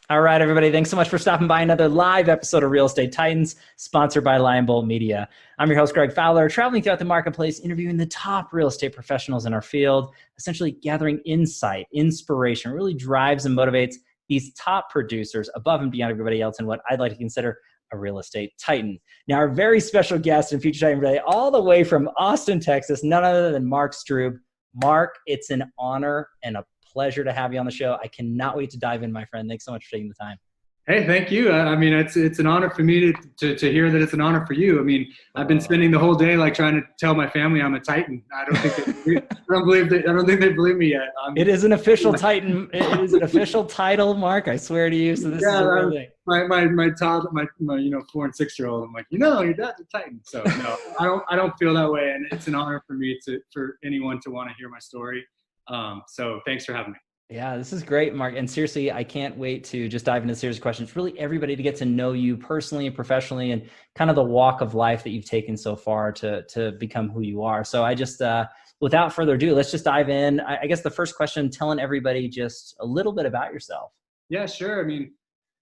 All right, everybody. Thanks so much for stopping by another live episode of Real Estate Titans, sponsored by Lion Bolt Media. I'm your host, Greg Fowler, traveling throughout the marketplace, interviewing the top real estate professionals in our field, essentially gathering insight, inspiration, really drives and motivates these top producers above and beyond everybody else in what I'd like to consider a real estate titan. Now, our very special guest and future titan today, all the way from Austin, Texas, none other than Mark Strüb. Mark, it's an honor and a pleasure to have you on the show. I cannot wait to dive in, my friend. Thanks so much for taking the time. Hey, thank you. I mean, it's an honor for me to hear that it's an honor for you. I mean, I've been spending the whole day like trying to tell my family I'm a Titan. I don't think they believe me yet. It is an official Titan. It is an official title, Mark. I swear to you. So this is a real thing. My child, my 4 and 6-year-old. I'm like, your dad's a Titan. So no, I don't feel that way, and it's an honor for me for anyone to want to hear my story. So thanks for having me. Yeah, this is great, Mark. And seriously, I can't wait to just dive into a series of questions. Really, everybody to get to know you personally and professionally, and kind of the walk of life that you've taken so far to become who you are. So I just, without further ado, let's just dive in. I guess the first question, telling everybody just a little bit about yourself. Yeah, sure. I mean,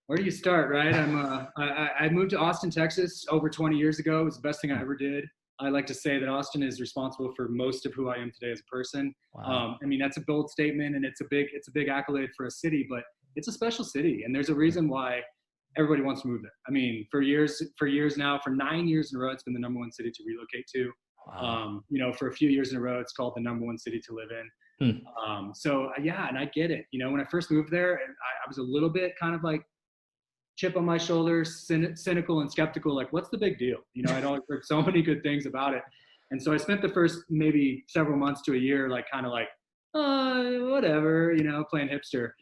where do you start, right? I moved to Austin, Texas over 20 years ago. It was the best thing I ever did. I like to say that Austin is responsible for most of who I am today as a person. Wow. I mean, that's a bold statement, and it's a big accolade for a city, but it's a special city, and there's a reason why everybody wants to move there. I mean, for years now, for 9 years in a row, it's been the number one city to relocate to. Wow. For a few years in a row, it's called the number one city to live in. So yeah, and I get it. When I first moved there, I was a little bit kind of like chip on my shoulder, cynical and skeptical, like, what's the big deal? I'd always heard so many good things about it. And so I spent the first maybe several months to a year, like kind of like, whatever, playing hipster.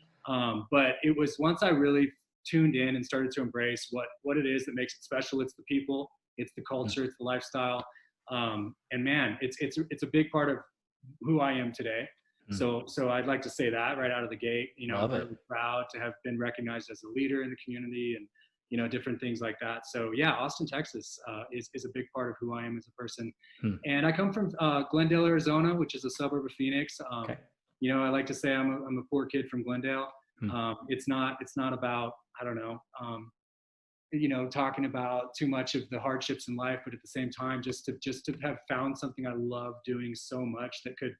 But it was once I really tuned in and started to embrace what it is that makes it special. It's the people, it's the culture, it's the lifestyle. And man, it's a big part of who I am today. So I'd like to say that right out of the gate. I'm really proud to have been recognized as a leader in the community and, different things like that. So yeah, Austin, Texas is a big part of who I am as a person. And I come from Glendale, Arizona, which is a suburb of Phoenix. I like to say I'm a poor kid from Glendale. It's not about, I don't know, talking about too much of the hardships in life, but at the same time, just to have found something I love doing so much that could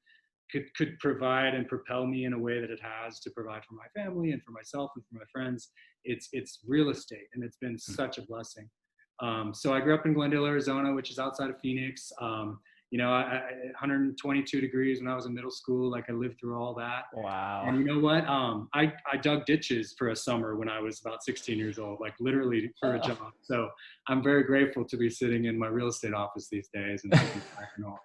provide and propel me in a way that it has to provide for my family and for myself and for my friends. It's real estate, and it's been such a blessing. So I grew up in Glendale, Arizona, which is outside of Phoenix. 122 degrees when I was in middle school. Like, I lived through all that. Wow. And you know what? I dug ditches for a summer when I was about 16 years old, like literally for a job. So I'm very grateful to be sitting in my real estate office these days and thinking back and all.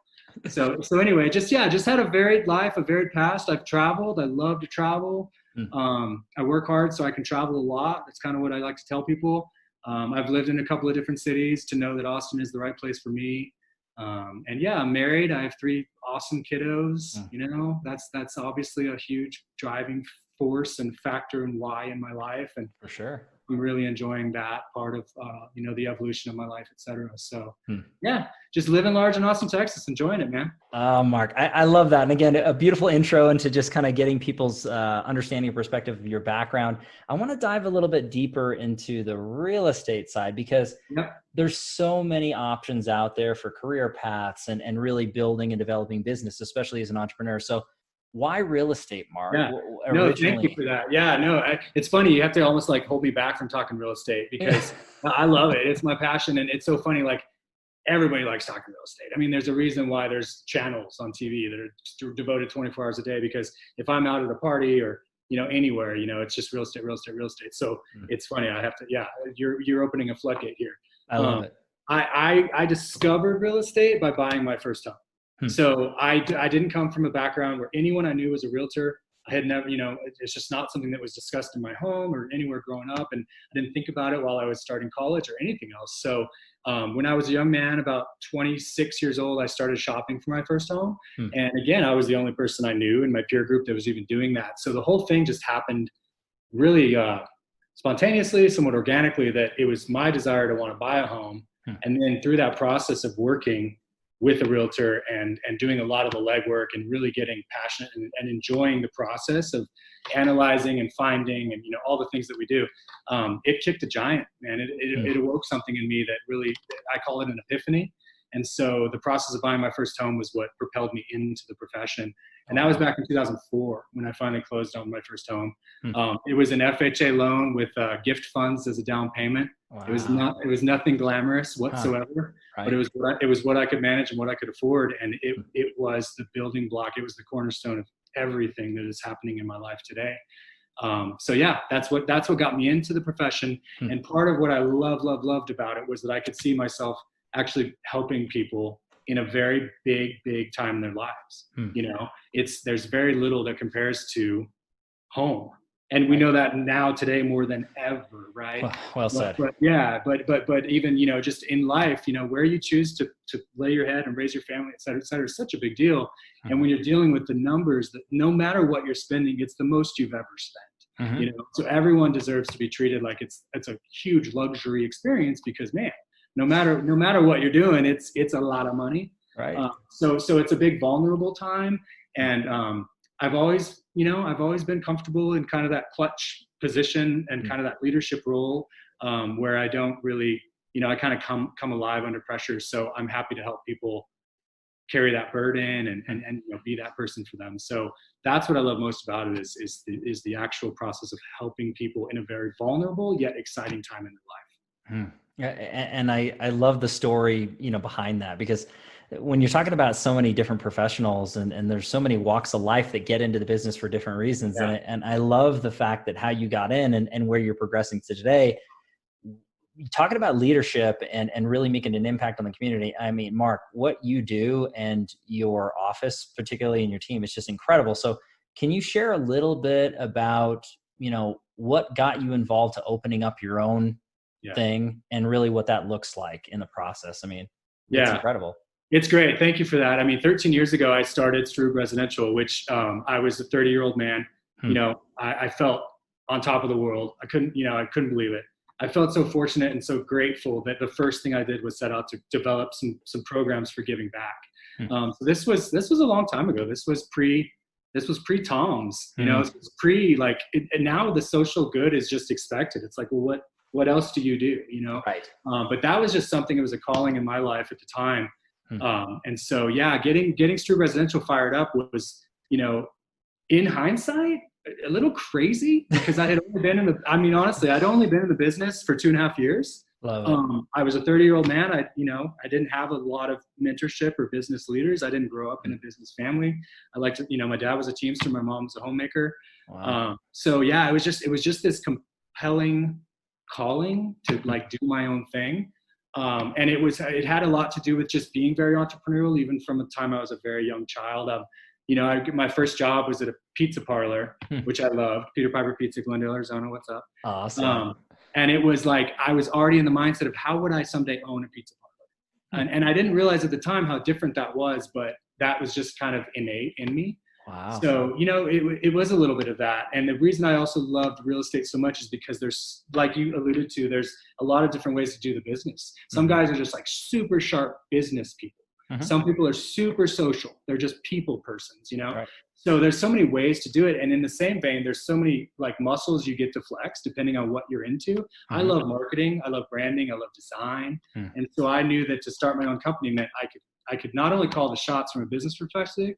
So anyway, just had a varied life, a varied past. I've traveled. I love to travel. I work hard so I can travel a lot. That's kind of what I like to tell people. I've lived in a couple of different cities to know that Austin is the right place for me. And yeah, I'm married. I have 3 awesome kiddos. That's obviously a huge driving force and factor and why in my life. And for sure, I'm really enjoying that part of, the evolution of my life, et cetera. So yeah, just living large in Austin, Texas, enjoying it, man. Mark, I love that. And again, a beautiful intro into just kind of getting people's understanding and perspective of your background. I want to dive a little bit deeper into the real estate side, because there's so many options out there for career paths and really building and developing business, especially as an entrepreneur. So why real estate, Mark? Yeah. No, thank you for that. Yeah, no, it's funny. You have to almost like hold me back from talking real estate, because I love it. It's my passion. And it's so funny. Like, everybody likes talking real estate. I mean, there's a reason why there's channels on TV that are devoted 24 hours a day, because if I'm out at a party or, anywhere, it's just real estate, real estate, real estate. So it's funny. I have to, you're opening a floodgate here. I love it. I discovered real estate by buying my first home. So I didn't come from a background where anyone I knew was a realtor. I had never, it's just not something that was discussed in my home or anywhere growing up. And I didn't think about it while I was starting college or anything else. So when I was a young man, about 26 years old, I started shopping for my first home. And again, I was the only person I knew in my peer group that was even doing that. So the whole thing just happened really spontaneously, somewhat organically, that it was my desire to want to buy a home. And then through that process of working, with a realtor and doing a lot of the legwork and really getting passionate and enjoying the process of analyzing and finding and, all the things that we do. It kicked a giant, man. It awoke something in me that really, I call it an epiphany. And so the process of buying my first home was what propelled me into the profession. And that was back in 2004 when I finally closed on my first home. It was an FHA loan with gift funds as a down payment. Wow. It was nothing glamorous whatsoever, right. But it was what I could manage and what I could afford. And it was the building block. It was the cornerstone of everything that is happening in my life today. So yeah, that's what got me into the profession. And part of what I loved about it was that I could see myself actually helping people in a very big time in their lives. There's very little that compares to home. And we know that now today more than ever, right? Well said. But even, just in life, where you choose to lay your head and raise your family, et cetera, is such a big deal. And when you're dealing with the numbers, that no matter what you're spending, it's the most you've ever spent. So everyone deserves to be treated like it's a huge luxury experience because, man, no matter what you're doing, it's a lot of money. Right. So it's a big vulnerable time. And I've always been comfortable in kind of that clutch position and kind of that leadership role where I don't really, I kind of come alive under pressure. So I'm happy to help people carry that burden and be that person for them. So that's what I love most about it is the actual process of helping people in a very vulnerable yet exciting time in their life. Yeah, and I love the story, behind that, because when you're talking about so many different professionals and there's so many walks of life that get into the business for different reasons. Yeah. And I love the fact that how you got in and where you're progressing to today, talking about leadership and really making an impact on the community. I mean, Mark, what you do and your office, particularly in your team, is just incredible. So can you share a little bit about, what got you involved to opening up your own thing and really what that looks like in the process? I mean, it's incredible. It's great. Thank you for that. I mean, 13 years ago, I started Strüb Residential, which I was a 30-year-old man. I felt on top of the world. I couldn't believe it. I felt so fortunate and so grateful that the first thing I did was set out to develop some programs for giving back. So this was a long time ago. This was pre-Toms, it was and now the social good is just expected. It's like, well, what else do you do? Right. But that was just something, it was a calling in my life at the time. And so, getting Strüb Residential fired up was, in hindsight, a little crazy because I had only been honestly, I'd only been in the business for 2.5 years. Love it. I was a 30-year-old man. I didn't have a lot of mentorship or business leaders. I didn't grow up in a business family. my dad was a Teamster. My mom was a homemaker. Wow. It was just this compelling calling to do my own thing. And it had a lot to do with just being very entrepreneurial, even from the time I was a very young child. My first job was at a pizza parlor, which I loved. Peter Piper Pizza, Glendale, Arizona. What's up? Awesome. And it was like, I was already in the mindset of how would I someday own a pizza parlor? And I didn't realize at the time how different that was, but that was just kind of innate in me. Wow. So, it was a little bit of that. And the reason I also loved real estate so much is because there's, like you alluded to, there's a lot of different ways to do the business. Some guys are just like super sharp business people. Some people are super social. They're just people persons, Right. So there's so many ways to do it. And in the same vein, there's so many muscles you get to flex depending on what you're into. I love marketing. I love branding. I love design. And so I knew that to start my own company meant I could not only call the shots from a business perspective,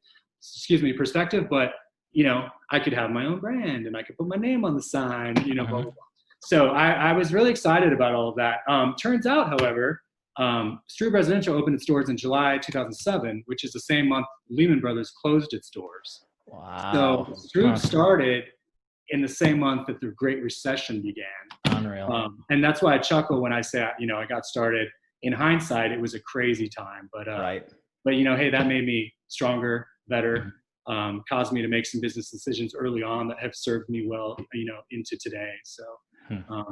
but, I could have my own brand and I could put my name on the sign, blah, blah, blah. So I was really excited about all of that. Turns out, however, Strüb Residential opened its doors in July 2007, which is the same month Lehman Brothers closed its doors. Wow. So Strüb started in the same month that the Great Recession began. Unreal. And that's why I chuckle when I say, I got started. In hindsight, it was a crazy time, but right. But hey, that made me stronger, better, caused me to make some business decisions early on that have served me well, into today. So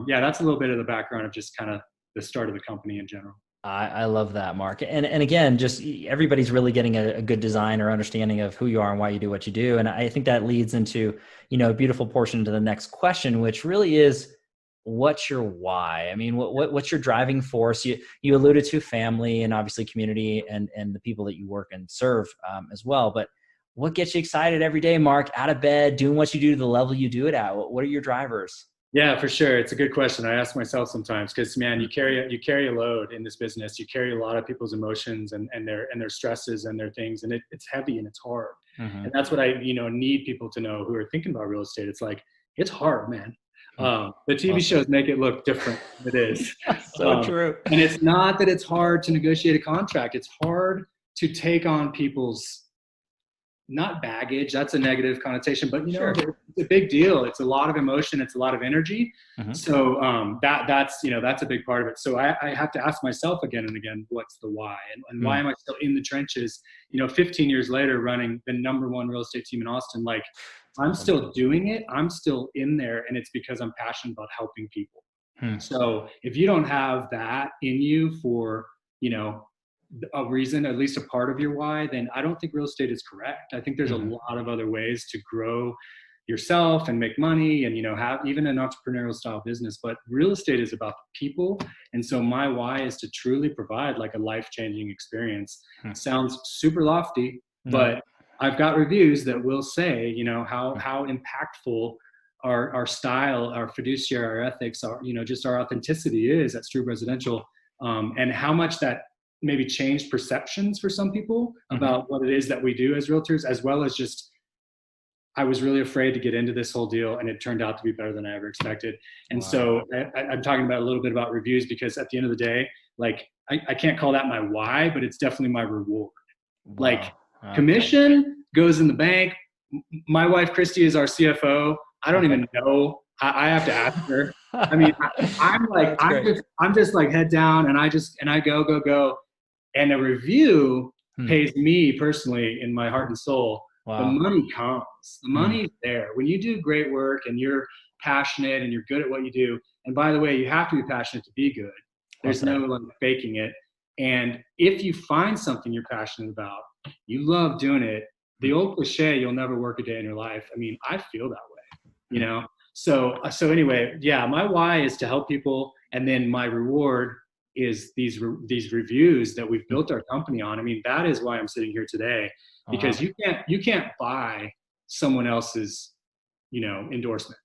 that's a little bit of the background of just kind of the start of the company in general. I love that, Mark. And again, just everybody's really getting a good design or understanding of who you are and why you do what you do. And I think that leads into, a beautiful portion to the next question, which really is, what's your why? I mean, what's your driving force? You alluded to family and obviously community and the people that you work and serve as well. But what gets you excited every day, Mark, out of bed, doing what you do to the level you do it at? What are your drivers? Yeah, for sure. It's a good question. I ask myself sometimes because, man, you carry a load in this business. You carry a lot of people's emotions and their stresses and their things, and it's heavy and it's hard. Mm-hmm. And that's what I need people to know who are thinking about real estate. It's like, it's hard, man. The TV shows make it look different than it is. So true. And it's not that it's hard to negotiate a contract. It's hard to take on people's, not baggage, that's a negative connotation, but Sure. It's a big deal. It's a lot of emotion. It's a lot of energy. Mm-hmm. So that's a big part of it. So I have to ask myself again and again, what's the why? And why am I still in the trenches, 15 years later, running the #1 real estate team in Austin? Like, I'm still doing it. I'm still in there. And it's because I'm passionate about helping people. So if you don't have that in you for, a reason, at least a part of your why, then I don't think real estate is correct. I think there's a lot of other ways to grow yourself and make money and, have even an entrepreneurial style business, but real estate is about the people. And so my why is to truly provide like a life-changing experience. Sounds super lofty, but I've got reviews that will say, how impactful our style, our fiduciary, our ethics, our, just our authenticity is at Strüb Residential, and how much that maybe changed perceptions for some people about what it is that we do as realtors, as well as just, I was really afraid to get into this whole deal and it turned out to be better than I ever expected. And so I'm talking about a little bit about reviews because at the end of the day, like I can't call that my why, but it's definitely my reward. Like commission goes in the bank. My wife, Christy, is our CFO. I don't even know. I have to ask her. I mean, I'm just like head down and I go. And a review pays me personally in my heart and soul. Wow. The money comes. The money's there. When you do great work and you're passionate and you're good at what you do, and by the way, you have to be passionate to be good. There's no like faking it. And if you find something you're passionate about, you love doing it, the old cliche, you'll never work a day in your life. I mean, I feel that way, So anyway, yeah, my why is to help people. And then my reward is these reviews that we've built our company on. I mean, that is why I'm sitting here today, because you can't buy someone else's, endorsement.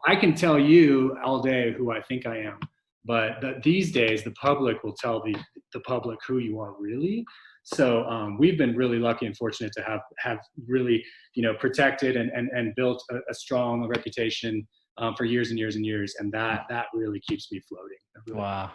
I can tell you all day who I think I am, but these days the public will tell the public who you are really. So we've been really lucky and fortunate to have really, protected and built a strong reputation for years and years and years. And that really keeps me floating. Wow.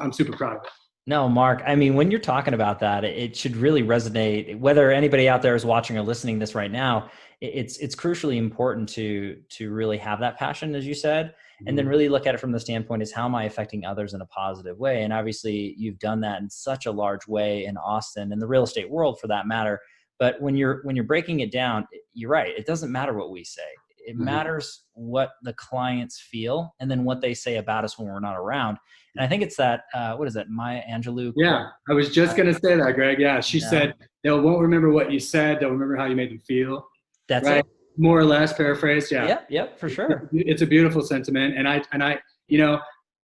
I'm super proud of it. No, Mark, I mean, when you're talking about that, it should really resonate, whether anybody out there is watching or listening to this right now. It's crucially important to really have that passion, as you said, and then really look at it from the standpoint is how am I affecting others in a positive way? And obviously you've done that in such a large way in Austin and the real estate world for that matter. But when you're breaking it down, you're right. It doesn't matter what we say. It matters what the clients feel and then what they say about us when we're not around. And I think it's that, what is that, Maya Angelou? Yeah, I was just going to say that, Greg. Yeah, she said, they won't remember what you said. They'll remember how you made them feel. That's right? it. More or less paraphrased. Yeah. Yep, for sure. It's a beautiful sentiment. And I,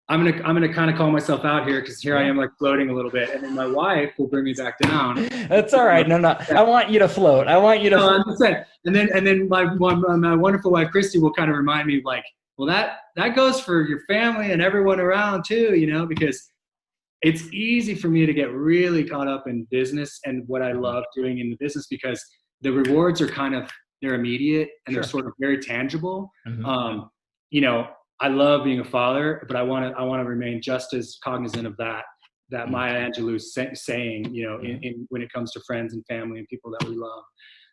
I'm gonna kind of call myself out here because here I am like floating a little bit, and then my wife will bring me back down. That's all right. No. I want you to float. I want you to. I'm just saying. And then my wonderful wife Christy will kind of remind me like, well, that goes for your family and everyone around too, because it's easy for me to get really caught up in business and what I love doing in the business because the rewards are they're immediate and they're sort of very tangible. I love being a father, but I want to remain just as cognizant of that Maya Angelou saying, in when it comes to friends and family and people that we love.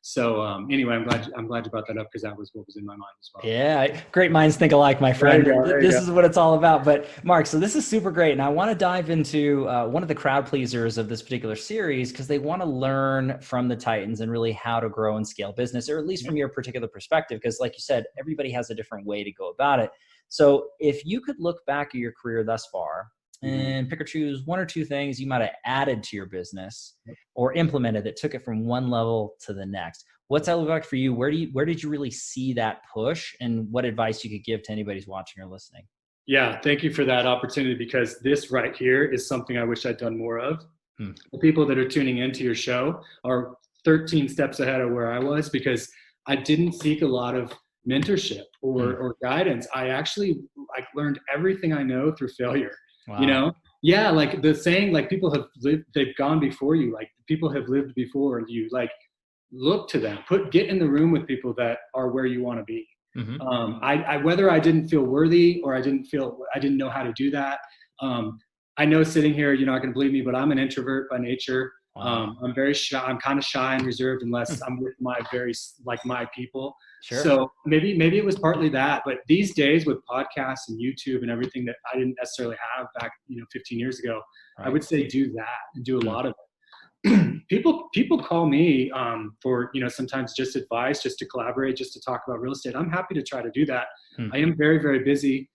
So anyway, I'm glad you brought that up because that was what was in my mind as well. Yeah, great minds think alike, my friend. This is what it's all about. But Mark, so this is super great, and I want to dive into one of the crowd pleasers of this particular series because they want to learn from the Titans and really how to grow and scale business, or at least from your particular perspective. Because, like you said, everybody has a different way to go about it. So, if you could look back at your career thus far and pick or choose one or two things you might have added to your business or implemented that took it from one level to the next, What's that look like for you? Where did you really see that push, and what advice you could give to anybody who's watching or listening? Yeah, thank you for that opportunity, because this right here is something I wish I'd done more of. The people that are tuning into your show are 13 steps ahead of where I was, because I didn't seek a lot of mentorship or guidance. I actually learned everything I know through failure. Wow. Yeah, like the saying, like people have lived, they've gone before you, like people have lived before you, like look to them, get in the room with people that are where you want to be. I whether I didn't feel worthy or I didn't know how to do that. I know sitting here, you're not going to believe me, but I'm an introvert by nature. Wow. I'm very shy. I'm kind of shy and reserved unless I'm with my my people. Sure. So maybe it was partly that, but these days with podcasts and YouTube and everything that I didn't necessarily have back, 15 years ago, I would say do that and do a lot of it. People call me for, sometimes just advice, just to collaborate, just to talk about real estate. I'm happy to try to do that. I am very, very busy.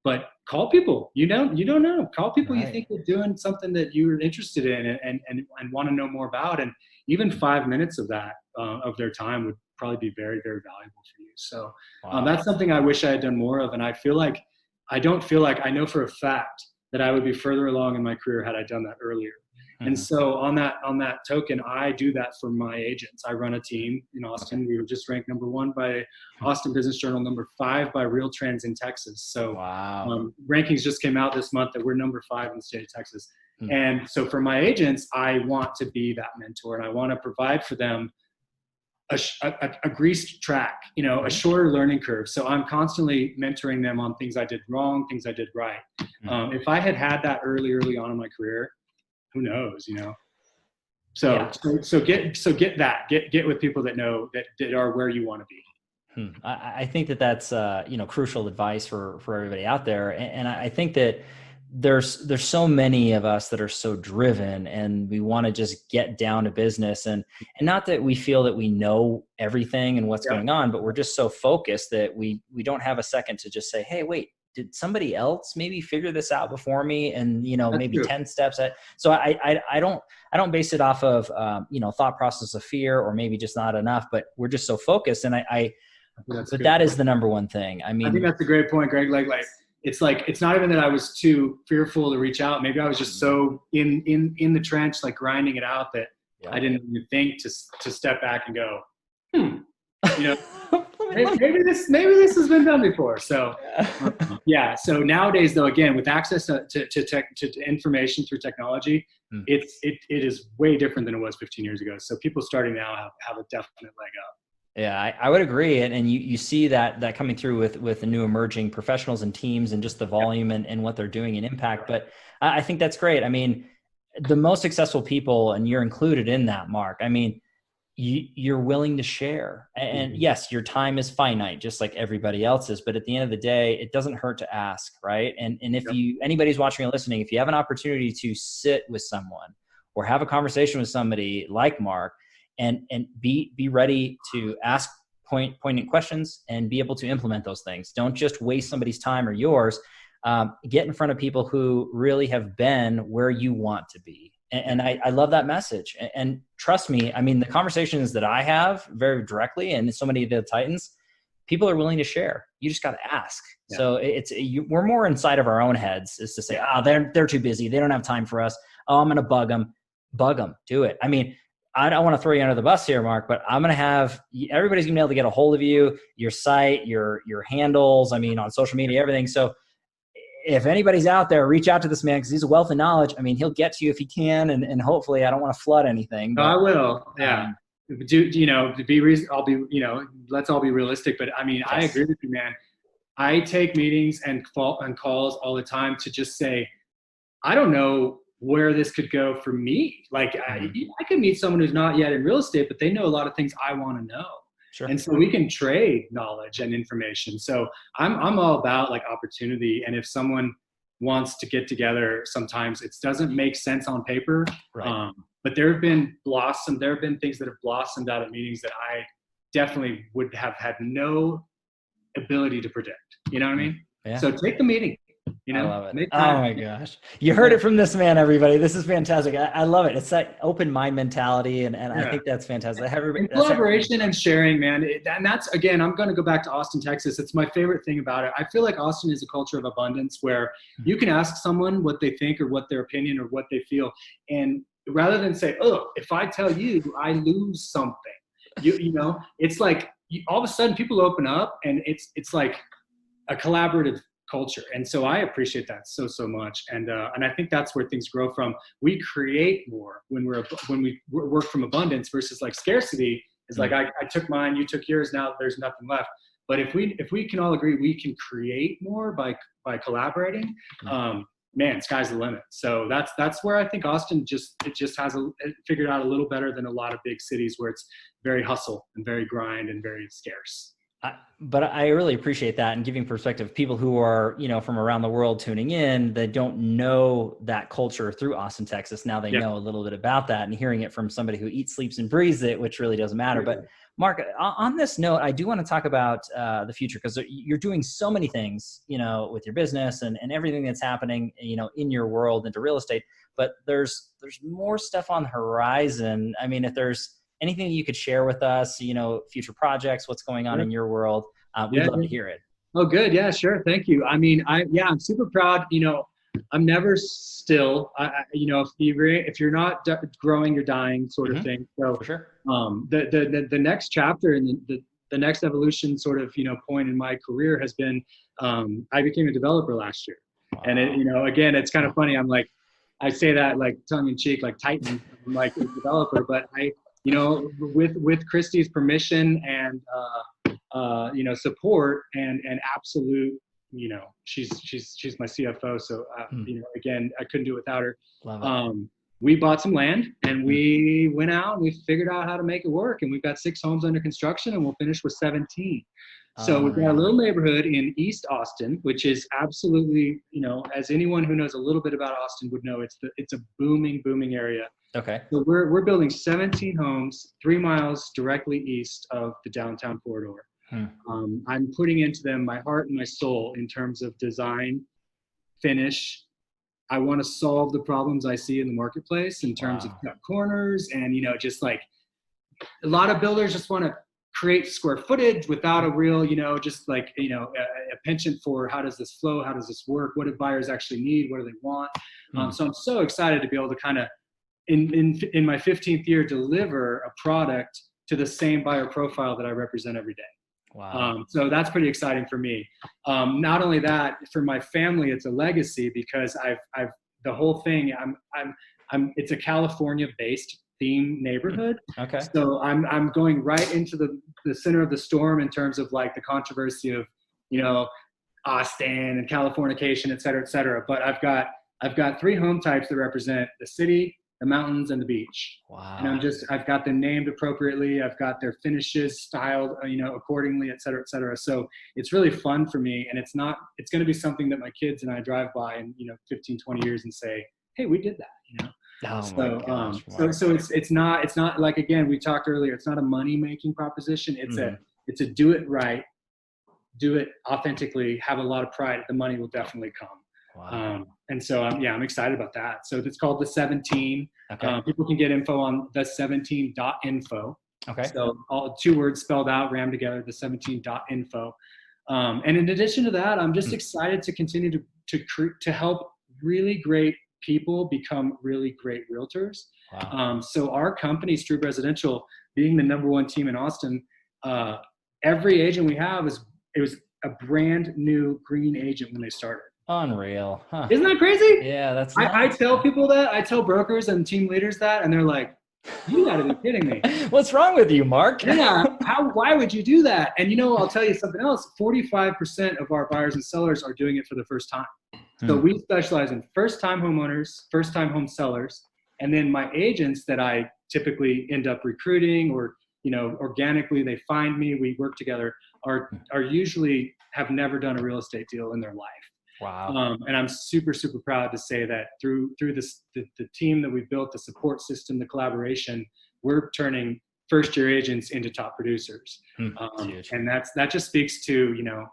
But call people, you don't know, call people you think are doing something that you're interested in and want to know more about. And even 5 minutes of that, of their time would probably be very, very valuable for you. So that's something I wish I had done more of. And I don't feel like I know for a fact that I would be further along in my career had I done that earlier. And so on that token, I do that for my agents. I run a team in Austin. We were just ranked number 1 by Austin Business Journal, number 5 by Real Trends in Texas. So rankings just came out this month that we're number 5 in the state of Texas. And so for my agents, I want to be that mentor, and I want to provide for them a greased track, a shorter learning curve. So I'm constantly mentoring them on things I did wrong, things I did right. If I had that early on in my career, who knows, So get with people that know that are where you want to be. I think that's crucial advice for everybody out there, and I think that there's so many of us that are so driven, and we want to just get down to business, and not that we feel that we know everything and what's going on, but we're just so focused that we don't have a second to just say, hey, wait, did somebody else maybe figure this out before me? And, maybe true. 10 steps. So I don't base it off of, thought process of fear or maybe just not enough, but we're just so focused. And but that is the number one thing. I mean, I think that's a great point, Greg. It's not even that I was too fearful to reach out. Maybe I was just so in the trench, like grinding it out, that I didn't even think to step back and go, maybe this has been done before. So So nowadays, though, again, with access to information through technology, it is way different than it was 15 years ago. So people starting now have a definite leg up. Yeah, I would agree. And you see that coming through with the new emerging professionals and teams and just the volume and what they're doing and impact. But I think that's great. I mean, the most successful people, and you're included in that, Mark, I mean, you're willing to share. And yes, your time is finite, just like everybody else's. But at the end of the day, it doesn't hurt to ask, right? And if anybody's watching or listening, if you have an opportunity to sit with someone or have a conversation with somebody like Mark, and be ready to ask poignant questions and be able to implement those things. Don't just waste somebody's time or yours. Get in front of people who really have been where you want to be. And I love that message. And trust me, I mean, the conversations that I have very directly, and so many of the Titans, people are willing to share. You just got to ask. Yeah. So we're more inside of our own heads, is to say, they're too busy. They don't have time for us. Oh, I'm going to bug them. Bug them. Do it. I mean, I don't want to throw you under the bus here, Mark, but I'm going to have everybody's going to be able to get a hold of you, your site, your handles, I mean, on social media, everything. So if anybody's out there, reach out to this man, because he's a wealth of knowledge. I mean, he'll get to you if he can. And hopefully, I don't want to flood anything. But, I will. Yeah. Let's all be realistic. But I mean, yes. I agree with you, man. I take meetings and calls all the time to just say, I don't know where this could go for me. Like I could meet someone who's not yet in real estate, but they know a lot of things I want to know. Sure. And so we can trade knowledge and information. So I'm all about like opportunity. And if someone wants to get together, sometimes it doesn't make sense on paper. Right. But there have been things that have blossomed out of meetings that I definitely would have had no ability to predict. You know what I mean? Yeah. So take the meeting. You I know, love it. make Oh time. my gosh. You heard it from this man, everybody. This is fantastic. I love it. It's that open mind mentality. And I think that's fantastic. And collaboration and sharing, man. And that's, again, I'm going to go back to Austin, Texas. It's my favorite thing about it. I feel like Austin is a culture of abundance where you can ask someone what they think or what their opinion or what they feel. And rather than say, oh, if I tell you, I lose something, you know, it's like all of a sudden people open up and it's like a collaborative culture. And so I appreciate that so much. And I think that's where things grow from. We create more when we work from abundance versus like scarcity is like, I took mine, you took yours, now there's nothing left. But if we can all agree, we can create more by collaborating, man, sky's the limit. So that's where I think Austin just has it figured out a little better than a lot of big cities where it's very hustle and very grind and very scarce. But I really appreciate that and giving perspective. People who are, you know, from around the world tuning in that don't know that culture through Austin, Texas. Now they know a little bit about that, and hearing it from somebody who eats, sleeps, and breathes it, which really doesn't matter. But Mark, on this note, I do want to talk about the future, because you're doing so many things, you know, with your business and everything that's happening, you know, in your world into real estate. But there's more stuff on the horizon. I mean, if there's anything you could share with us, you know, future projects, what's going on in your world, we'd love to hear it. Oh, good. Yeah, sure. Thank you. I mean, I'm super proud. You know, I'm never still. You know, if you're not growing, you're dying, sort of thing. So, for sure. The next chapter and the next evolution, sort of, you know, point in my career has been, I became a developer last year, and it, you know, again, it's kind of funny. I'm like, I say that like tongue in cheek, like Titan, I'm like a developer, but you know, with Christy's permission and you know, support and absolute, you know, she's my CFO, so you know, again, I couldn't do it without her. We bought some land and we went out and we figured out how to make it work, and we've got 6 homes under construction and we'll finish with 17. So we've got a little neighborhood in East Austin, which is absolutely, you know, as anyone who knows a little bit about Austin would know, it's a booming area. Okay. So we're building 17 homes 3 miles directly east of the downtown corridor. I'm putting into them my heart and my soul in terms of design, finish. I want to solve the problems I see in the marketplace in terms of cut corners, and, you know, just like a lot of builders just want to create square footage without a real, you know, just like, you know, a penchant for how does this flow, how does this work, what do buyers actually need, what do they want. So I'm so excited to be able to kind of in my 15th year deliver a product to the same buyer profile that I represent every day. Wow. So that's pretty exciting for me. Not only that, for my family, it's a legacy because I've the whole thing. It's a California-based theme neighborhood. Okay. So I'm going right into the center of the storm in terms of like the controversy of, you know, Austin and Californication, et cetera, et cetera. But I've got 3 home types that represent the city, the mountains, and the beach. Wow. And I've got them named appropriately. I've got their finishes styled, you know, accordingly, et cetera, et cetera. So it's really fun for me. And it's going to be something that my kids and I drive by in, you know, 15, 20 years and say, hey, we did that, you know? So it's not like, again, we talked earlier, it's not a money making proposition. It's a do it right, do it authentically, have a lot of pride. The money will definitely come. Wow. And so I'm excited about that. So it's called the 17. Okay. People can get info on the17.info. Okay. So all 2 words spelled out, rammed together, the17.info. And in addition to that, I'm just excited to continue to help really great people become really great realtors. Wow. So our company, Strüb Residential, being the #1 team in Austin, every agent we have it was a brand new green agent when they started. Unreal. Huh. Isn't that crazy? Yeah, that's I tell people that. I tell brokers and team leaders that, and they're like, you gotta be kidding me. What's wrong with you, Mark? Yeah, why would you do that? And, you know, I'll tell you something else. 45% of our buyers and sellers are doing it for the first time. So we specialize in first-time homeowners, first-time home sellers, and then my agents that I typically end up recruiting, or, you know, organically they find me, we work together, are usually have never done a real estate deal in their life. Wow. And I'm super, super proud to say that through this, the team that we've built, the support system, the collaboration, we're turning first-year agents into top producers. And that just speaks to, you know,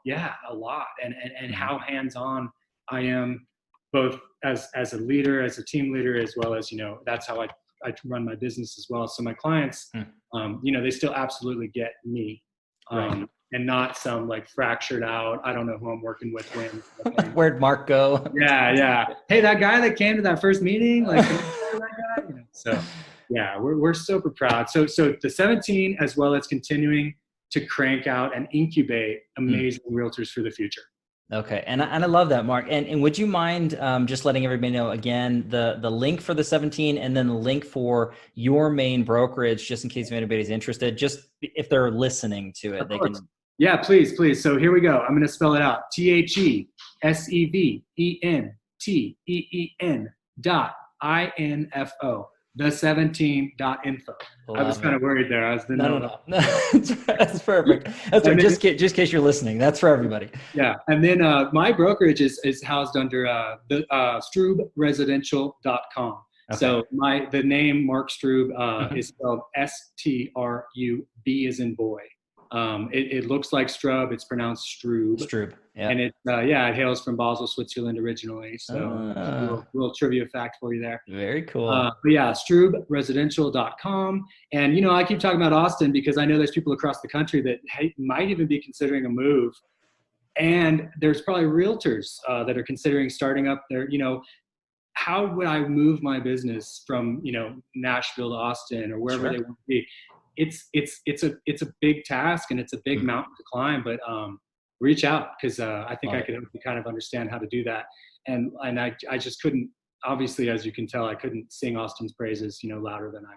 a lot, and how hands-on I am both as a leader, as a team leader, as well as, that's how I run my business as well. So my clients, they still absolutely get me. Right. And not some like fractured out, I don't know who I'm working with when. Where'd Mark go? Yeah. Hey, that guy that came to that first meeting, like, can I call that guy? So yeah, we're super proud. So the 17, as well as continuing to crank out and incubate amazing realtors for the future. Okay. And I love that, Mark. And would you mind just letting everybody know again, the link for the 17 and then the link for your main brokerage, just in case if anybody's interested, just if they're listening to it, they can. Yeah, please. So here we go. I'm going to spell it out. THESEVENTEN.INFO. The17.info. I was kind of worried there. I was No. That's perfect. That's right. Just in case you're listening. That's for everybody. Yeah. And then my brokerage is housed under the StrübResidential.com. Okay. So the name Mark Strüb is spelled STRUB as in boy. It looks like Strub. It's pronounced Strüb. Strüb. Yeah. And it hails from Basel, Switzerland originally. So little trivia fact for you there. Very cool. But yeah, StrübResidential.com. And, I keep talking about Austin because I know there's people across the country that might even be considering a move. And there's probably realtors that are considering starting up their, how would I move my business from, Nashville to Austin or wherever they want to be? It's a big task and it's a big mountain to climb, but reach out because I think I could help you kind of understand how to do that. And I just couldn't, obviously, as you can tell, I couldn't sing Austin's praises, louder than I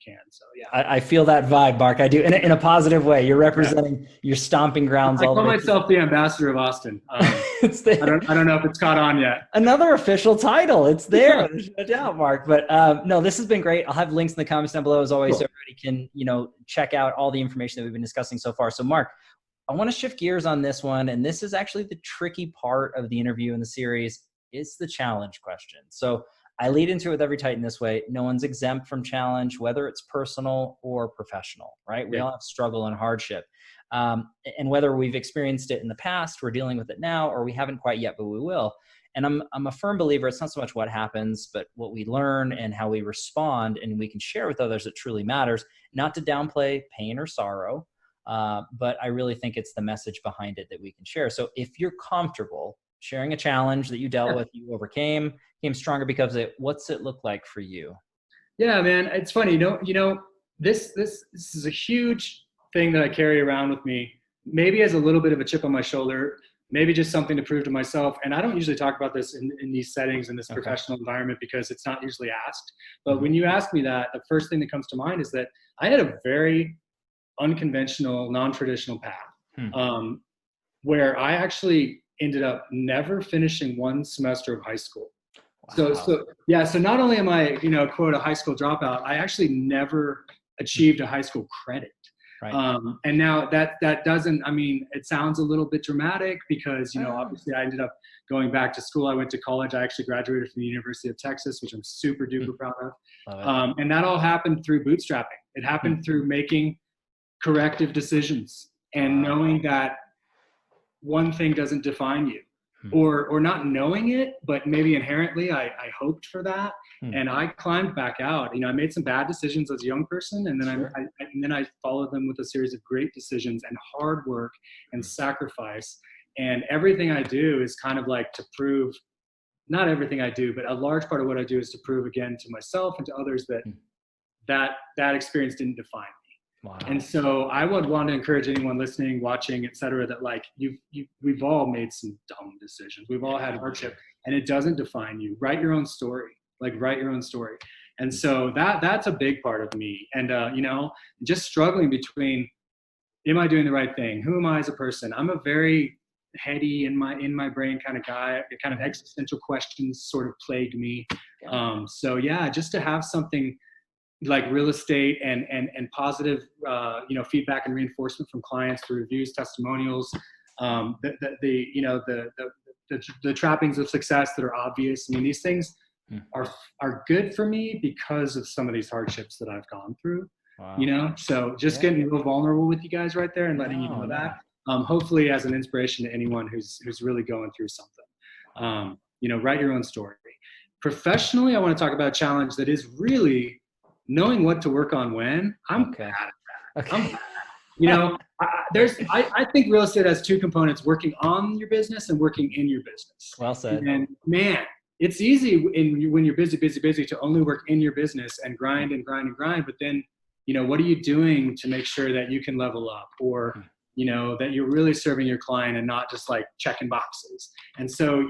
can. So yeah, I feel that vibe, Mark. I do in a positive way. You're representing your stomping grounds. I call myself the ambassador of Austin. It's there. I don't know if it's caught on yet. Another official title. It's there. There's no doubt, Mark. But no, this has been great. I'll have links in the comments down below as always, so everybody can check out all the information that we've been discussing so far. So Mark, I want to shift gears on this one, and this is actually the tricky part of the interview in the series. It's the challenge question. So I lead into it with every Titan this way. No one's exempt from challenge, whether it's personal or professional, right? We all have struggle and hardship. And whether we've experienced it in the past, we're dealing with it now, or we haven't quite yet, but we will. And I'm a firm believer, it's not so much what happens, but what we learn and how we respond, and we can share with others that truly matters, not to downplay pain or sorrow, but I really think it's the message behind it that we can share. So if you're comfortable sharing a challenge that you dealt with, you overcame, came stronger because of it, what's it look like for you? Yeah, man, it's funny. This is a huge thing that I carry around with me, maybe as a little bit of a chip on my shoulder, maybe just something to prove to myself. And I don't usually talk about this in these settings, in this professional environment, because it's not usually asked. But when you ask me that, the first thing that comes to mind is that I had a very unconventional, non-traditional path, where I actually ended up never finishing one semester of high school. Wow. So not only am I, quote, a high school dropout, I actually never achieved a high school credit. Right. And now that doesn't, it sounds a little bit dramatic because, obviously I ended up going back to school. I went to college. I actually graduated from the University of Texas, which I'm super duper proud of. And that all happened through bootstrapping. It happened through making corrective decisions and knowing that one thing doesn't define you, or not knowing it, but maybe inherently I hoped for that. And I climbed back out. I made some bad decisions as a young person, and then I followed them with a series of great decisions and hard work and sacrifice. And everything I do is kind of like to prove, not everything I do, but a large part of what I do is to prove again to myself and to others that experience didn't define me. Wow. And so I would want to encourage anyone listening, watching, et cetera, that we've all made some dumb decisions. We've all had hardship, and it doesn't define you. Write your own story. Write your own story. And so that's a big part of me. And, just struggling between, am I doing the right thing? Who am I as a person? I'm a very heady in my brain kind of guy. Kind of existential questions sort of plague me. Just to have something like real estate and positive, feedback and reinforcement from clients through reviews, testimonials, the trappings of success that are obvious. These things are good for me because of some of these hardships that I've gone through. Wow. So just getting real vulnerable with you guys right there and letting you know that, hopefully as an inspiration to anyone who's really going through something. Write your own story. Professionally, I want to talk about a challenge that is really knowing what to work on when. I'm bad at that. Okay. I'm bad. I think real estate has two components: working on your business and working in your business. Well said. And man, it's easy when you're busy to only work in your business and grind and grind and grind. But then, what are you doing to make sure that you can level up, or that you're really serving your client and not just like checking boxes? And so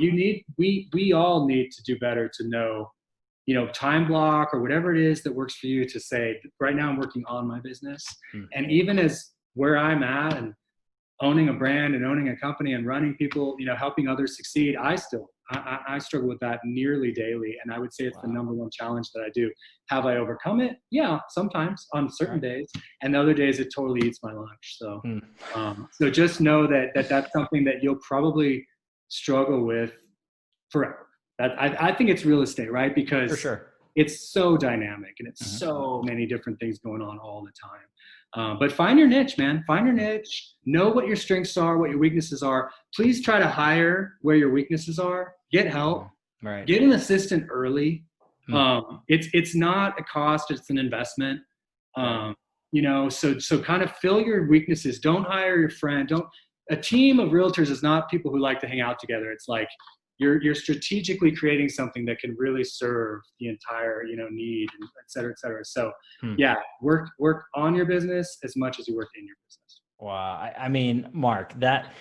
we all need to do better to know, time block or whatever it is that works for you, to say, right now I'm working on my business. And even as where I'm at and owning a brand and owning a company and running people, helping others succeed, I struggle with that nearly daily. And I would say it's the number one challenge that I do. Have I overcome it? Yeah, sometimes on certain days, and other days it totally eats my lunch. So, so just know that that's something that you'll probably struggle with forever. I think it's real estate, right? Because for sure, it's so dynamic and it's so many different things going on all the time. But find your niche, man. Find your niche. Know what your strengths are, what your weaknesses are. Please try to hire where your weaknesses are. Get help. Right. Get an assistant early. It's not a cost; it's an investment. So kind of fill your weaknesses. Don't hire your friend. A team of realtors is not people who like to hang out together. It's like you're strategically creating something that can really serve the entire, need, and et cetera, et cetera. So work on your business as much as you work in your business. Wow. I mean, Mark, that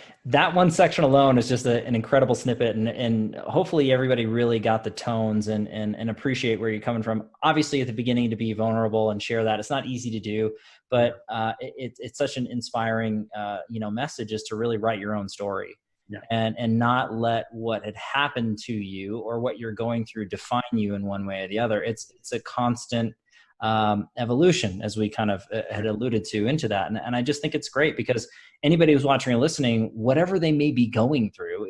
one section alone is just an incredible snippet, and hopefully everybody really got the tones and appreciate where you're coming from. Obviously at the beginning, to be vulnerable and share that, it's not easy to do, but it's such an inspiring, message, is to really write your own story. Yeah. And not let what had happened to you or what you're going through define you in one way or the other. It's a constant evolution, as we kind of had alluded to into that. And I just think it's great, because anybody who's watching or listening, whatever they may be going through,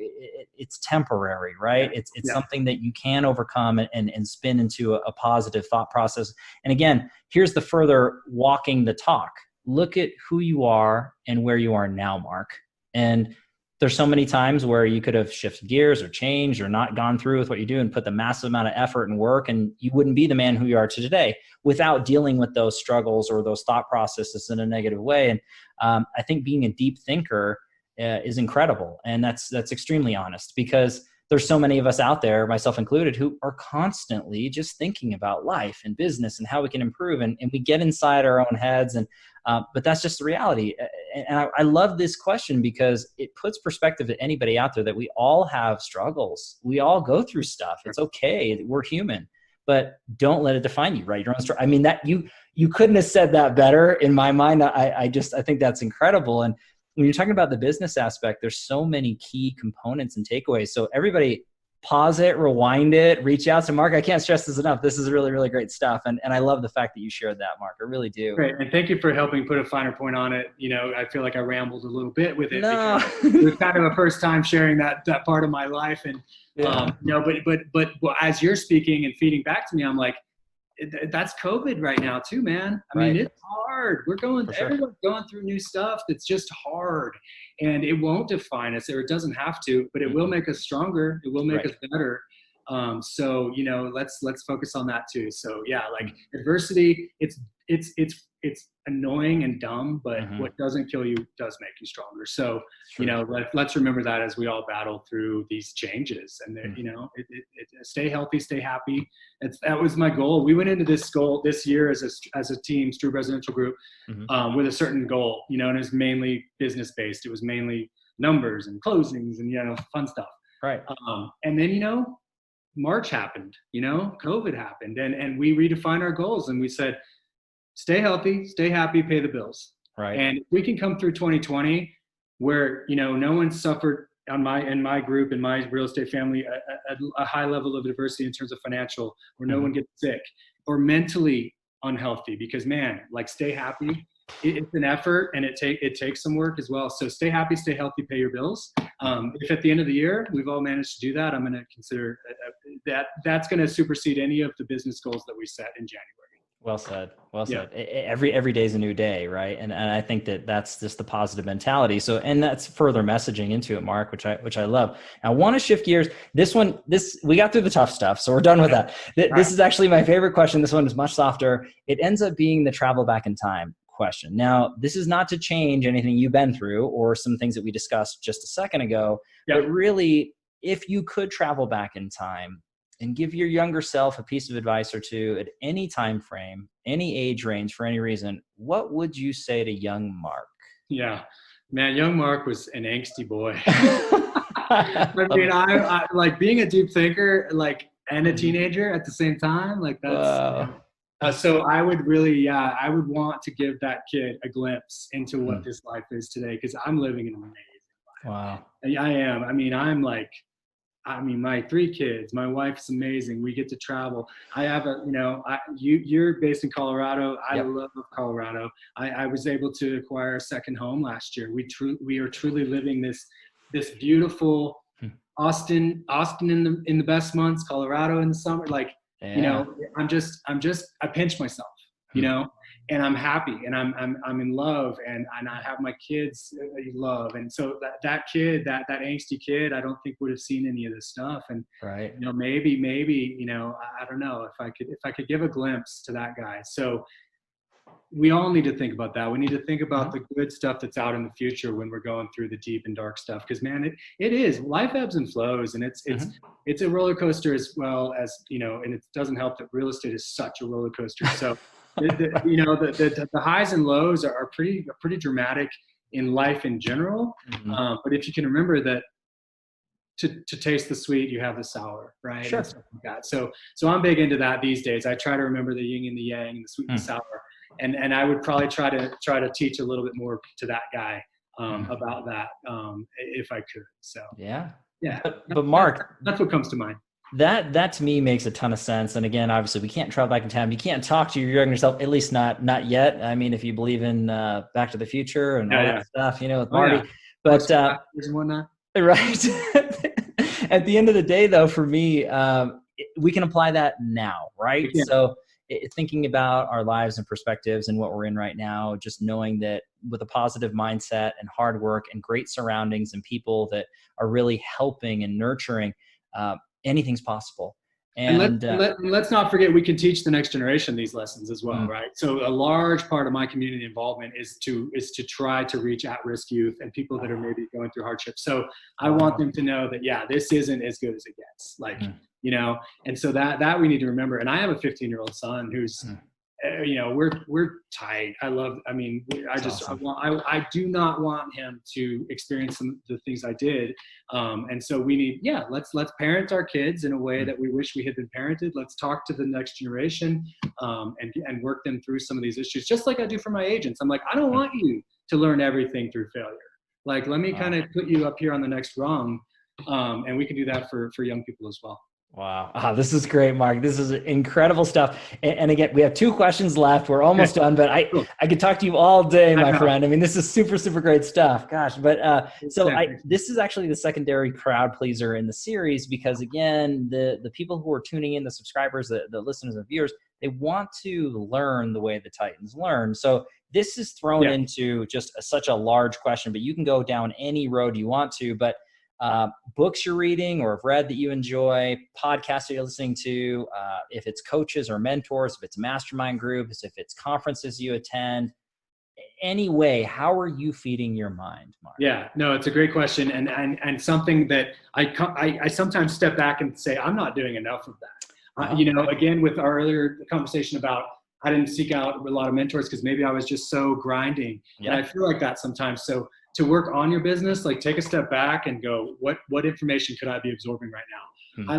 it's temporary, right? It's something that you can overcome and spin into a positive thought process. And again, here's the further walking the talk. Look at who you are and where you are now, Mark. And there's so many times where you could have shifted gears or changed or not gone through with what you do and put the massive amount of effort and work, and you wouldn't be the man who you are today without dealing with those struggles or those thought processes in a negative way. And I think being a deep thinker is incredible. And that's extremely honest, because there's so many of us out there, myself included, who are constantly just thinking about life and business and how we can improve. And we get inside our own heads. But that's just the reality. And I love this question, because it puts perspective to anybody out there that we all have struggles. We all go through stuff. It's okay. We're human. But don't let it define you, right? Your own story. I mean, that you couldn't have said that better in my mind. I think that's incredible. And when you're talking about the business aspect, there's so many key components and takeaways. So everybody, pause it, rewind it, reach out to Mark. I can't stress this enough. This is really, really great stuff. And I love the fact that you shared that, Mark. I really do. Great. And thank you for helping put a finer point on it. I feel like I rambled a little bit with it. No. Because it was kind of a first time sharing that part of my life. And, but as you're speaking and feeding back to me, I'm like, that's COVID right now too, man. I mean, it's hard. Everyone's going through new stuff that's just hard, and it won't define us, or it doesn't have to, but it will make us stronger. It will make us better. So, let's focus on that too. So adversity, it's annoying and dumb, but what doesn't kill you does make you stronger. So, let's remember that as we all battle through these changes, and stay healthy, stay happy. That was my goal. We went into this goal this year as a team, Strüb Residential Group, with a certain goal, and it was mainly business based. It was mainly numbers and closings and, fun stuff. Right. And then, March happened, COVID happened, and we redefined our goals, and we said, stay healthy, stay happy, pay the bills. Right. And if we can come through 2020 where, no one suffered in my group, in my real estate family, a high level of adversity in terms of financial, where no one gets sick or mentally unhealthy, because stay happy. It's an effort, and it takes some work as well. So stay happy, stay healthy, pay your bills. If at the end of the year we've all managed to do that, I'm going to consider that's going to supersede any of the business goals that we set in January. Well said. Well said. Every day is a new day, right? And I think that's just the positive mentality. So, and that's further messaging into it, Mark, which I love. I want to shift gears. This we got through the tough stuff, so we're done with that. This is actually my favorite question. This one is much softer. It ends up being the travel back in time question. Now, this is not to change anything you've been through or some things that we discussed just a second ago, but really, if you could travel back in time and give your younger self a piece of advice or two at any time frame, any age range, for any reason, what would you say to young Mark? Yeah, man, young Mark was an angsty boy. I mean, I like being a deep thinker, like, and a teenager at the same time. Like that's, so I would really, I would want to give that kid a glimpse into what this life is today, because I'm living an amazing life. Wow. I am. I mean, my 3 kids, my wife's amazing. We get to travel. I have you're based in Colorado. I love Colorado. I was able to acquire a second home last year. We are truly living this beautiful Austin in the best months, Colorado in the summer. Like, I pinch myself, and I'm happy, and I'm in love, and I have my kids love. And so that kid, that angsty kid, I don't think would have seen any of this stuff. And maybe I don't know if I could give a glimpse to that guy. So we all need to think about that. We need to think about the good stuff that's out in the future when we're going through the deep and dark stuff. Because man, it is, life ebbs and flows, and it's a roller coaster as well as, and it doesn't help that real estate is such a roller coaster. So the highs and lows are pretty dramatic in life in general. But if you can remember that to taste the sweet, you have the sour, right? Sure. And stuff like that. So I'm big into that these days. I try to remember the yin and the yang, and the sweet and the sour. And I would probably try to teach a little bit more to that guy about that if I could. So yeah. But Mark, that's what comes to mind. That to me makes a ton of sense. And again, obviously, we can't travel back in time. You can't talk to your younger self, at least not yet. I mean, if you believe in Back to the Future and all that stuff, with Marty. But and whatnot. Right. At the end of the day, though, for me, we can apply that now, right? So thinking about our lives and perspectives and what we're in right now, just knowing that with a positive mindset and hard work and great surroundings and people that are really helping and nurturing, anything's possible. And let's not forget, we can teach the next generation these lessons as well, right? So a large part of my community involvement is to try to reach at-risk youth and people that are maybe going through hardship. So I want them to know that, this isn't as good as it gets. Like, and so that we need to remember. And I have a 15-year-old son who's, we're tight. I do not want him to experience the things I did. And so we need, let's parent our kids in a way that we wish we had been parented. Let's talk to the next generation, and work them through some of these issues, just like I do for my agents. I'm like, I don't want you to learn everything through failure. Like, let me kind of put you up here on the next rung. And we can do that for young people as well. Wow. This is great, Mark. This is incredible stuff. And again, we have 2 questions left. We're almost done, but I could talk to you all day, my friend. I mean, this is super, super great stuff. Gosh. But this is actually the secondary crowd pleaser in the series, because again, the people who are tuning in, the subscribers, the listeners and viewers, they want to learn the way the Titans learn. So this is thrown into just such a large question, but you can go down any road you want to. But books you're reading or have read that you enjoy, podcasts that you're listening to, if it's coaches or mentors, if it's mastermind groups, if it's conferences you attend, anyway, how are you feeding your mind, Mark? Yeah, no, it's a great question. And something that I sometimes step back and say, I'm not doing enough of that. Again, with our earlier conversation about, I didn't seek out a lot of mentors because maybe I was just so grinding. And I feel like that sometimes. So to work on your business, like, take a step back and go, what information could I be absorbing right now? I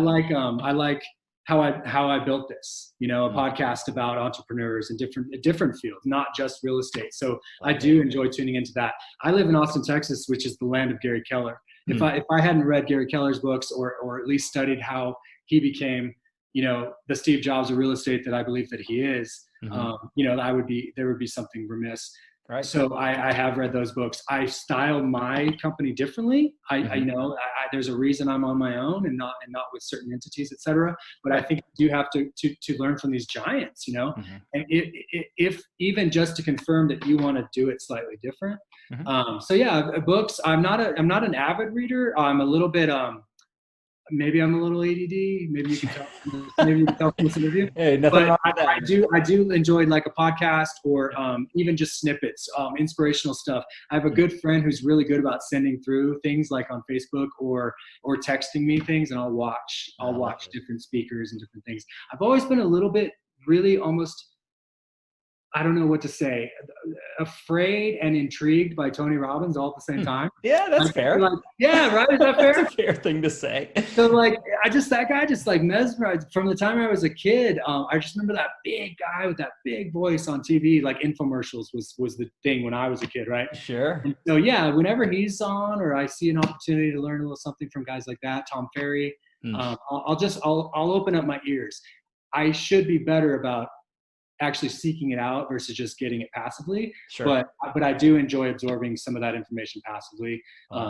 like how I built this, a podcast about entrepreneurs in different fields, not just real estate. So I do enjoy tuning into that. I live in Austin, Texas, which is the land of Gary Keller. If I hadn't read Gary Keller's books, or at least studied how he became, the Steve Jobs of real estate that I believe that he is, there would be something remiss. Right. So I have read those books. I style my company differently. I know there's a reason I'm on my own and not with certain entities, et cetera. But I think you have to learn from these giants, you know, and if even just to confirm that you want to do it slightly different. So yeah, books. I'm not an avid reader. I'm a little bit maybe I'm a little ADD. Maybe you can tell. Maybe you can tell from this interview. Hey, nothing wrong with that. I do enjoy like a podcast or even just snippets, inspirational stuff. I have a good friend who's really good about sending through things like on Facebook or texting me things, and I'll watch different speakers and different things. I've always been a little bit really almost, I don't know what to say, afraid and intrigued by Tony Robbins all at the same time. Yeah, that's fair. Like, yeah, right? Is that fair? That's a fair thing to say. So like, that guy just like mesmerized from the time I was a kid. I just remember that big guy with that big voice on TV, like infomercials was the thing when I was a kid, right? Sure. And so yeah, whenever he's on or I see an opportunity to learn a little something from guys like that, Tom Ferry, I'll open up my ears. I should be better about actually seeking it out versus just getting it passively. Sure. But I do enjoy absorbing some of that information passively.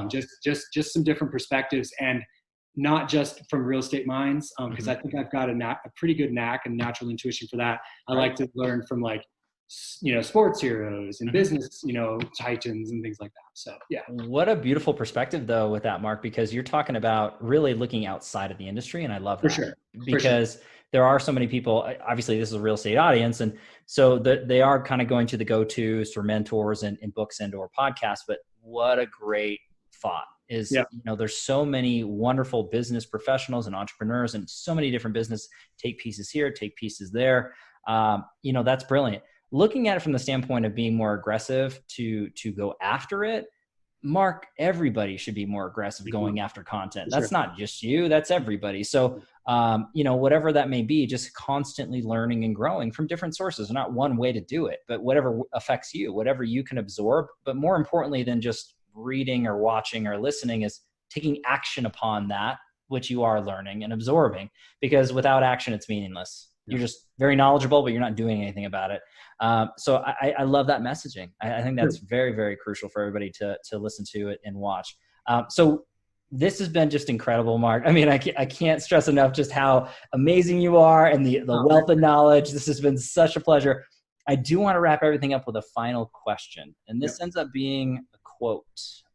Just some different perspectives, and not just from real estate minds, because I think I've got a pretty good knack and natural intuition for that. I like to learn from like, you know, sports heroes and business, you know, titans and things like that. So yeah. What a beautiful perspective though with that, Mark, because you're talking about really looking outside of the industry. And I love that. For sure. Because there are so many people, obviously this is a real estate audience. And so they are kind of going to the go-tos for mentors and books and or podcasts, but what a great thought is, you know, there's so many wonderful business professionals and entrepreneurs and so many different business, take pieces here, take pieces there. You know, that's brilliant. Looking at it from the standpoint of being more aggressive to go after it, Mark, everybody should be more aggressive going after content. That's not just you, that's everybody. So, you know, whatever that may be, just constantly learning and growing from different sources. Not one way to do it, but whatever affects you, whatever you can absorb. But more importantly than just reading or watching or listening is taking action upon that, which you are learning and absorbing, because without action, it's meaningless. You're just very knowledgeable, but you're not doing anything about it. So I love that messaging. I think that's very, very crucial for everybody to listen to it and watch. So this has been just incredible, Mark. I mean, I can't stress enough just how amazing you are and the wealth of knowledge. This has been such a pleasure. I do want to wrap everything up with a final question. And this ends up being a quote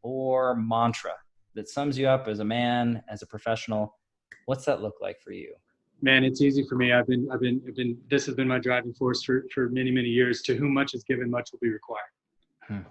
or mantra that sums you up as a man, as a professional. What's that look like for you? Man, it's easy for me. This has been my driving force for many, many years. To whom much is given, much will be required.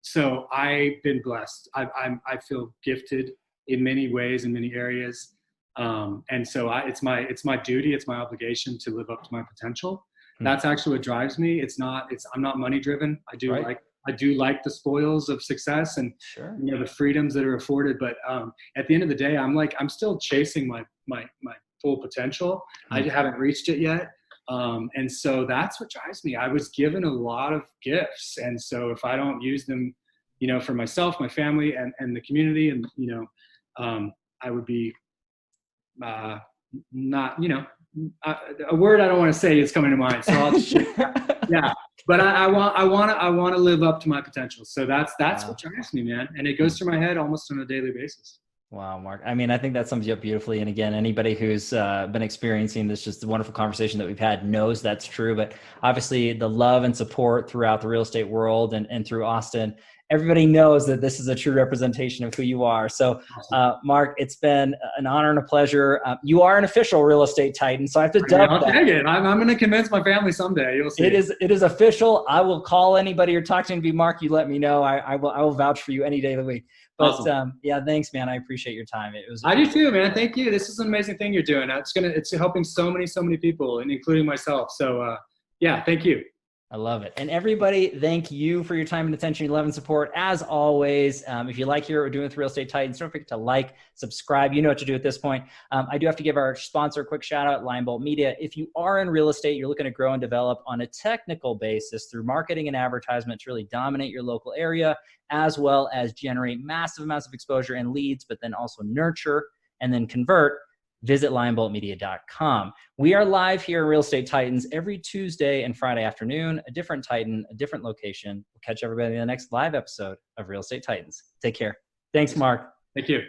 So I've been blessed. I feel gifted in many ways, in many areas. And so it's my duty, it's my obligation to live up to my potential. That's actually what drives me. I'm not money driven. I do like the spoils of success and you know, the freedoms that are afforded. But at the end of the day, I'm still chasing my full potential. I haven't reached it yet. And so that's what drives me. I was given a lot of gifts. And so if I don't use them, you know, for myself, my family and the community, and, you know, I would be not, you know, a word I don't want to say is coming to mind. So I'll just, yeah, but I want to live up to my potential. So that's what drives me, man. And it goes through my head almost on a daily basis. Wow, Mark. I mean, I think that sums you up beautifully. And again, anybody who's been experiencing this, just the wonderful conversation that we've had knows that's true. But obviously the love and support throughout the real estate world and through Austin, everybody knows that this is a true representation of who you are. So, Mark, it's been an honor and a pleasure. You are an official real estate titan, so I have to dub that. Dang it. I'm going to convince my family someday. You'll see. It is official. I will call anybody you're talking to be Mark. You let me know. I will vouch for you any day of the week. But awesome. Yeah, thanks, man. I appreciate your time. I do too, man. Thank you. This is an amazing thing you're doing. It's helping so many people, and including myself. So, yeah, thank you. I love it. And everybody, thank you for your time and attention, your love and support. As always, if you like hearing what we're doing with Real Estate Titans, don't forget to like, subscribe. You know what to do at this point. I do have to give our sponsor a quick shout out, Lion Bolt Media. If you are in real estate, you're looking to grow and develop on a technical basis through marketing and advertisement to really dominate your local area, as well as generate massive amounts of exposure and leads, but then also nurture and then convert. visit lionboltmedia.com. We are live here in Real Estate Titans every Tuesday and Friday afternoon, a different Titan, a different location. We'll catch everybody in the next live episode of Real Estate Titans. Take care. Thanks, Mark. Thank you.